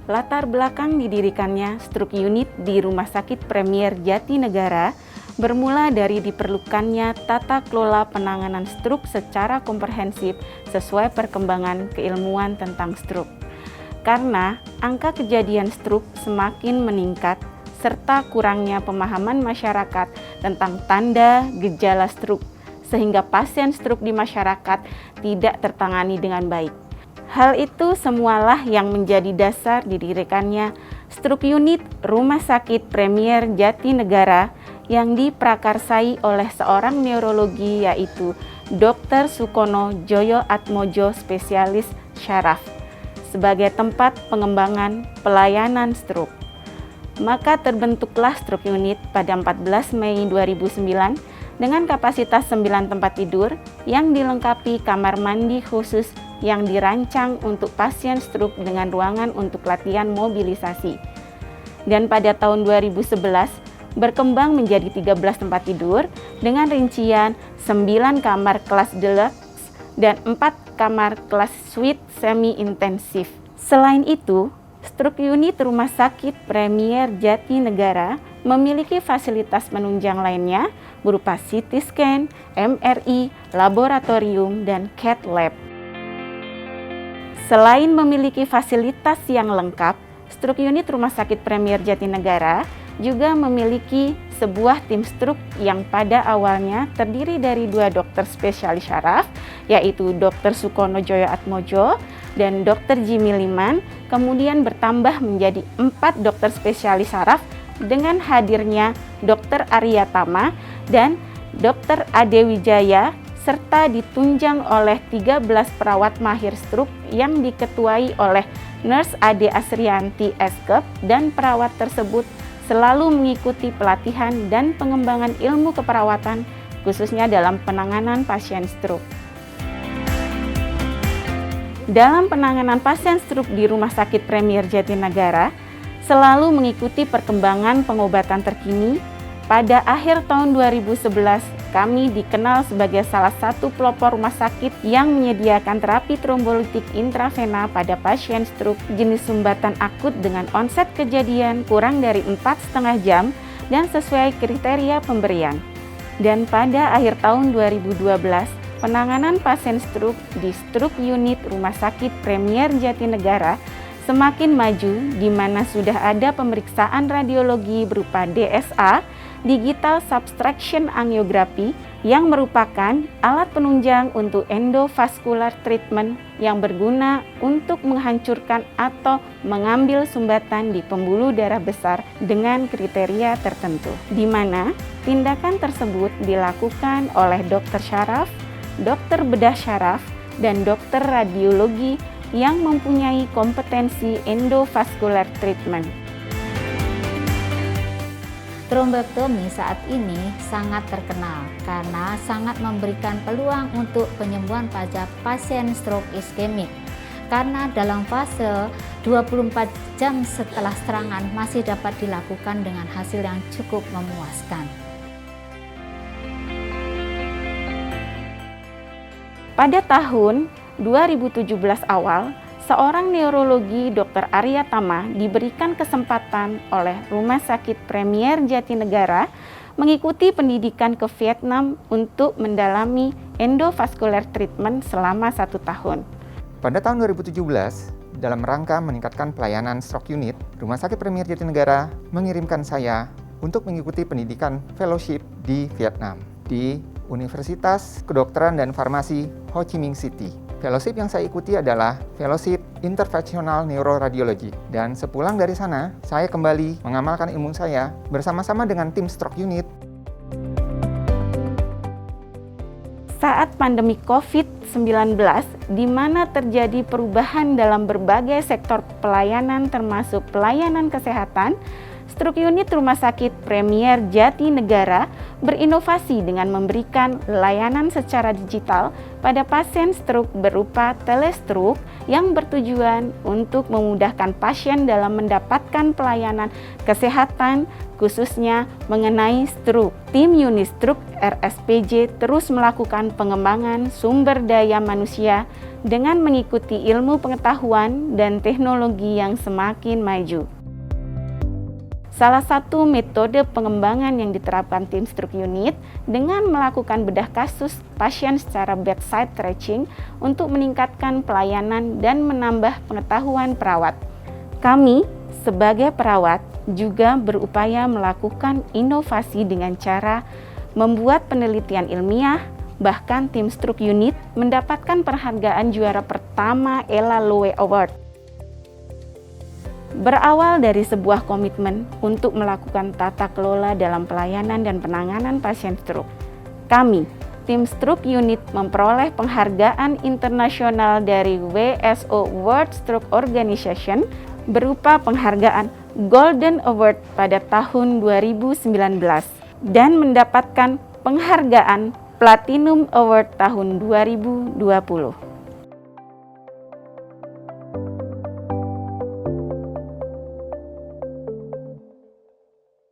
Latar belakang didirikannya stroke unit di Rumah Sakit Premier Jatinegara bermula dari diperlukannya tata kelola penanganan stroke secara komprehensif sesuai perkembangan keilmuan tentang stroke. Karena angka kejadian stroke semakin meningkat serta kurangnya pemahaman masyarakat tentang tanda gejala stroke, sehingga pasien stroke di masyarakat tidak tertangani dengan baik. Hal itu semualah yang menjadi dasar didirikannya stroke unit Rumah Sakit Premier Jatinegara yang diprakarsai oleh seorang neurologi yaitu Dr. Sukono Joyo Atmojo spesialis syaraf sebagai tempat pengembangan pelayanan stroke. Maka terbentuklah stroke unit pada 14 Mei 2009 dengan kapasitas 9 tempat tidur yang dilengkapi kamar mandi khusus yang dirancang untuk pasien stroke dengan ruangan untuk latihan mobilisasi. Dan pada tahun 2011 berkembang menjadi 13 tempat tidur dengan rincian 9 kamar kelas deluxe dan 4 kamar kelas suite semi-intensif. Selain itu, stroke unit Rumah Sakit Premier Jatinegara memiliki fasilitas penunjang lainnya berupa CT scan, MRI, laboratorium, dan cath lab. Selain memiliki fasilitas yang lengkap, stroke unit Rumah Sakit Premier Jatinegara juga memiliki sebuah tim stroke yang pada awalnya terdiri dari 2 dokter spesialis syaraf, yaitu Dr. Sukono Joyo Atmojo dan Dr. Jimmy Liman, kemudian bertambah menjadi 4 dokter spesialis syaraf dengan hadirnya Dr. Arya Tama dan Dr. Ade Wijaya, serta ditunjang oleh 13 perawat mahir stroke yang diketuai oleh Nurse Ade Asrianti Eskep, dan perawat tersebut selalu mengikuti pelatihan dan pengembangan ilmu keperawatan khususnya dalam penanganan pasien stroke. Dalam penanganan pasien stroke di Rumah Sakit Premier Jatinegara selalu mengikuti perkembangan pengobatan terkini. Pada akhir tahun 2011, kami dikenal sebagai salah satu pelopor rumah sakit yang menyediakan terapi trombolitik intravena pada pasien stroke jenis sumbatan akut dengan onset kejadian kurang dari 4,5 jam dan sesuai kriteria pemberian. Dan pada akhir tahun 2012, penanganan pasien stroke di stroke unit Rumah Sakit Premier Jatinegara semakin maju, di mana sudah ada pemeriksaan radiologi berupa DSA, Digital Subtraction Angiography, yang merupakan alat penunjang untuk endovascular treatment yang berguna untuk menghancurkan atau mengambil sumbatan di pembuluh darah besar dengan kriteria tertentu, di mana tindakan tersebut dilakukan oleh dokter syaraf, dokter bedah syaraf, dan dokter radiologi yang mempunyai kompetensi endovascular treatment. Trombektomi saat ini sangat terkenal karena sangat memberikan peluang untuk penyembuhan pada pasien stroke iskemik, karena dalam fase 24 jam setelah serangan masih dapat dilakukan dengan hasil yang cukup memuaskan. Pada tahun 2017 awal, seorang neurologi Dr. Arya Tama diberikan kesempatan oleh Rumah Sakit Premier Jatinegara mengikuti pendidikan ke Vietnam untuk mendalami endovascular treatment selama 1 tahun. Pada tahun 2017, dalam rangka meningkatkan pelayanan stroke unit, Rumah Sakit Premier Jatinegara mengirimkan saya untuk mengikuti pendidikan fellowship di Vietnam, di Universitas Kedokteran dan Farmasi Ho Chi Minh City. Fellowship yang saya ikuti adalah Fellowship Interventional Neuroradiology, dan sepulang dari sana, saya kembali mengamalkan ilmu saya bersama-sama dengan tim stroke unit. Saat pandemi COVID-19, di mana terjadi perubahan dalam berbagai sektor pelayanan termasuk pelayanan kesehatan, stroke unit Rumah Sakit Premier Jatinegara berinovasi dengan memberikan layanan secara digital pada pasien stroke berupa telestroke yang bertujuan untuk memudahkan pasien dalam mendapatkan pelayanan kesehatan khususnya mengenai stroke. Tim unit stroke RSPJ terus melakukan pengembangan sumber daya manusia dengan mengikuti ilmu pengetahuan dan teknologi yang semakin maju. Salah satu metode pengembangan yang diterapkan tim stroke unit dengan melakukan bedah kasus pasien secara bedside tracing untuk meningkatkan pelayanan dan menambah pengetahuan perawat. Kami sebagai perawat juga berupaya melakukan inovasi dengan cara membuat penelitian ilmiah, bahkan tim stroke unit mendapatkan penghargaan juara pertama Ella Lowe Award. Berawal dari sebuah komitmen untuk melakukan tata kelola dalam pelayanan dan penanganan pasien stroke, kami, tim stroke unit memperoleh penghargaan internasional dari WSO World Stroke Organization berupa penghargaan Golden Award pada tahun 2019 dan mendapatkan penghargaan Platinum Award tahun 2020.